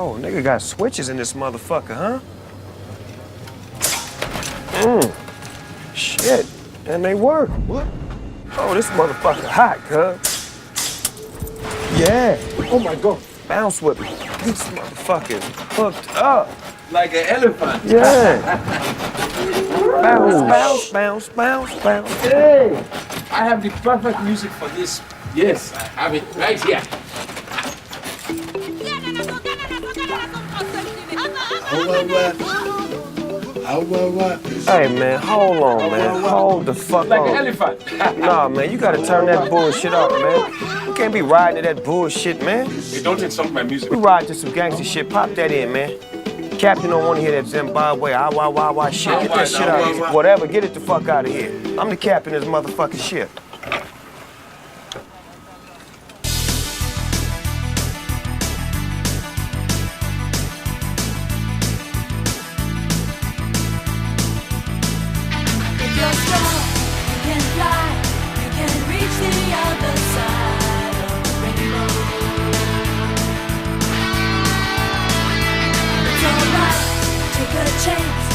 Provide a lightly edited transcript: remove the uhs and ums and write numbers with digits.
Oh, nigga got switches in this motherfucker, huh? Shit, and they work. What? Oh, this motherfucker hot, cuz. Yeah. Oh my God. Bounce with me. This motherfucker is hooked up. Like an elephant. Yeah. Bounce, bounce, bounce, bounce, bounce. Hey, I have the perfect music for this. Yes, I have it right here. Hey man, hold on, man. Hold the fuck Like on. an elephant. Nah, man, you gotta turn that bullshit off, man. You can't be riding to that bullshit, man. Hey, don't insult my music. We ride to some gangster shit. Pop that in, man. Captain don't want to hear that Zimbabwe, wah shit. Get that shit out of here. Whatever, get it the fuck out of here. I'm the captain of this motherfucking ship. If you're strong, you can fly, you can reach the other side of the rainbow. It's alright, take a chance.